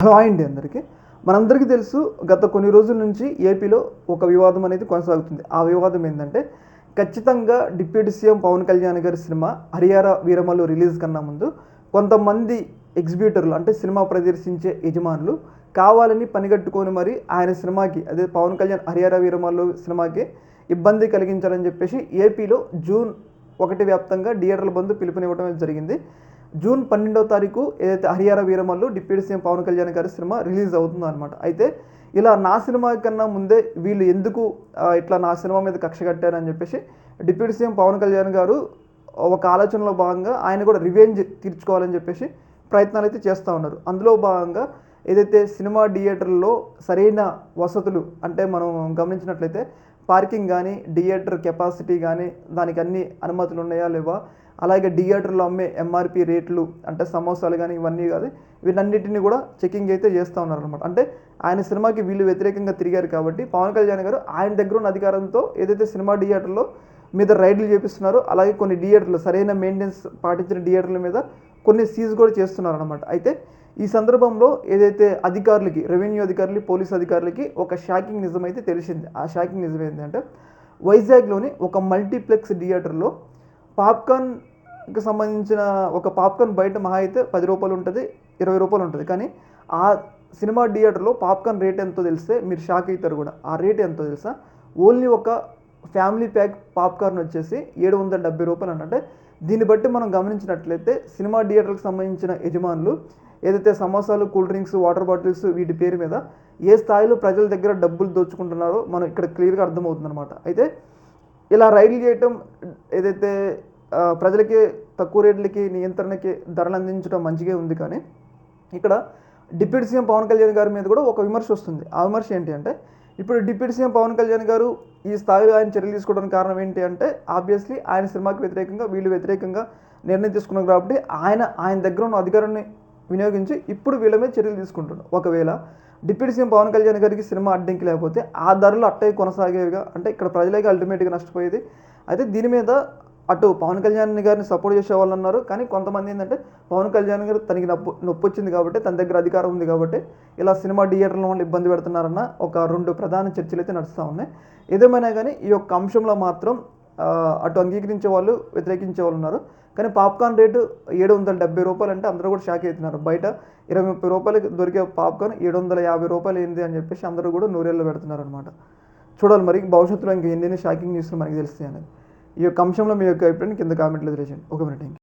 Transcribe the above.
Hello అండి అందరికీ. మనందరికీ తెలుసు, గత కొన్ని రోజుల నుంచి ఏపీలో ఒక వివాదం అనేది కొనసాగుతుంది. ఆ వివాదం ఏంటంటే, ఖచ్చితంగా డిప్యూటీ సీఎం పవన్ కళ్యాణ్ గారి సినిమా 'హరిహర వీరమల్లు' రిలీజ్ కన్నా ముందు కొంతమంది ఎగ్జిబ్యూటర్లు, అంటే సినిమా ప్రదర్శించే యజమానులు కావాలని పనిగట్టుకొని మరి ఆయన సినిమాకి, అదే పవన్ కళ్యాణ్ 'హరిహర వీరమల్లు' సినిమాకి ఇబ్బంది కలిగించాలని చెప్పేసి ఏపీలో జూన్ 1 వ్యాప్తంగా థియేటర్ల బంద్ పిలుపునివ్వడం జరిగింది. జూన్ 12వ తారీఖు ఏదైతే 'హరిహర వీరమల్లు' డిప్యూటీ సీఎం పవన్ కళ్యాణ్ గారి సినిమా రిలీజ్ అవుతుందన్నమాట. అయితే ఇలా నా సినిమా కన్నా ముందే వీళ్ళు ఎందుకు ఇట్లా నా సినిమా మీద కక్ష కట్టారని చెప్పేసి డిప్యూటీ సీఎం పవన్ కళ్యాణ్ గారు ఒక ఆలోచనలో భాగంగా ఆయన కూడా రివెంజ్ తీర్చుకోవాలని చెప్పేసి ప్రయత్నాలు అయితే చేస్తూ ఉన్నారు. అందులో భాగంగా ఏదైతే సినిమా థియేటర్లో సరైన వసతులు, అంటే మనం గమనించినట్లయితే పార్కింగ్ కానీ, థియేటర్ కెపాసిటీ కానీ, దానికి అన్ని అనుమతులు ఉన్నాయా లేవా, అలాగే థియేటర్లో అమ్మే ఎంఆర్పి రేట్లు, అంటే సమోసాలు కానీ ఇవన్నీ కాదు, వీటన్నిటిని కూడా చెకింగ్ అయితే చేస్తూ ఉన్నారనమాట. అంటే ఆయన సినిమాకి వీళ్ళు వ్యతిరేకంగా తిరిగారు కాబట్టి పవన్ కళ్యాణ్ గారు ఆయన దగ్గర ఉన్న అధికారంతో ఏదైతే సినిమా థియేటర్లో మీద రైడ్లు చేపిస్తున్నారో, అలాగే కొన్ని థియేటర్లు సరైన మెయింటెనెన్స్ పాటించిన థియేటర్ల మీద కొన్ని సీజ్ కూడా చేస్తున్నారనమాట. అయితే ఈ సందర్భంలో ఏదైతే అధికారులకి, రెవెన్యూ అధికారులు, పోలీస్ అధికారులకి ఒక షాకింగ్ నిజం అయితే తెలిసింది. ఆ షాకింగ్ నిజం ఏంటంటే, వైజాగ్లోని ఒక మల్టీప్లెక్స్ థియేటర్లో పాప్కార్న్కి సంబంధించిన ఒక పాప్కార్న్ బయట మహా అయితే రూ. 10 ఉంటుంది, రూ. 20 ఉంటుంది. కానీ ఆ సినిమా థియేటర్లో పాప్కార్న్ రేట్ ఎంతో తెలిస్తే మీరు షాక్ అవుతారు కూడా. ఆ రేట్ ఎంతో తెలుసా? ఓన్లీ ఒక ఫ్యామిలీ ప్యాక్ పాప్కార్న్ వచ్చేసి రూ. 770 అంటే దీన్ని బట్టి మనం గమనించినట్లయితే సినిమా థియేటర్కి సంబంధించిన యజమానులు ఏదైతే సమోసాలు, కూల్ డ్రింక్స్, వాటర్ బాటిల్స్ వీటి పేరు మీద ఏ స్థాయిలో ప్రజల దగ్గర డబ్బులు దోచుకుంటున్నారో మనం ఇక్కడ క్లియర్గా అర్థమవుతుందన్నమాట. అయితే ఇలా రైడ్లు చేయటం ఏదైతే ప్రజలకి తక్కువ రేట్లకి, నియంత్రణకి ధరలు అందించడం మంచిగా ఉంది. కానీ ఇక్కడ డిప్యూటీ సీఎం పవన్ కళ్యాణ్ గారి మీద కూడా ఒక విమర్శ వస్తుంది. ఆ విమర్శ ఏంటి అంటే, ఇప్పుడు డిప్యూటీ సీఎం పవన్ కళ్యాణ్ గారు ఈ స్థాయిలో ఆయన చర్యలు తీసుకోవడానికి కారణం ఏంటి అంటే, ఆబ్వియస్లీ ఆయన సినిమాకి వ్యతిరేకంగా వీళ్ళు వ్యతిరేకంగా నిర్ణయం తీసుకున్నారు కాబట్టి ఆయన దగ్గర ఉన్న అధికారాన్ని వినియోగించి ఇప్పుడు వీళ్ళ మీద చర్యలు తీసుకుంటున్నారు. ఒకవేళ డిప్యూటీ సీఎం పవన్ కళ్యాణ్ గారికి సినిమా అడ్డంకి లేకపోతే ఆ ధరలు అట్టే కొనసాగేవిగా, అంటే ఇక్కడ ప్రజలకి అల్టిమేట్గా నష్టపోయేది. అయితే దీని మీద అటు పవన్ కళ్యాణ్ గారిని సపోర్ట్ చేసే వాళ్ళు ఉన్నారు, కానీ కొంతమంది ఏంటంటే పవన్ కళ్యాణ్ గారు తనకి నొప్పి వచ్చింది కాబట్టి, తన దగ్గర అధికారం ఉంది కాబట్టి ఇలా సినిమా థియేటర్ల వాళ్ళు ఇబ్బంది పెడుతున్నారన్న ఒక 2 ప్రధాన చర్చలు అయితే నడుస్తూ ఉన్నాయి. ఏదేమైనా కానీ ఈ యొక్క అంశంలో మాత్రం అటు అంగీకరించే వాళ్ళు, వ్యతిరేకించే వాళ్ళు ఉన్నారు. కానీ పాప్కార్న్ రేటు రూ. 770 అంటే అందరూ కూడా షాక్ అవుతున్నారు. బయట రూ. 20 దొరికే పాప్కార్న్ రూ. 750 ఏంది అని చెప్పేసి అందరూ కూడా నూరేళ్ళు పెడుతున్నారు అనమాట. చూడాలి మరి భవిష్యత్తులో ఇంకా ఎన్ని షాకింగ్ న్యూస్లు మనకి తెలుస్తాయి అనేది. ఈ యొక్క అంశంలో మీ యొక్క అభిప్రాయం కింద కామెంట్లో తెలియజేయండి. ఒక మినిట్.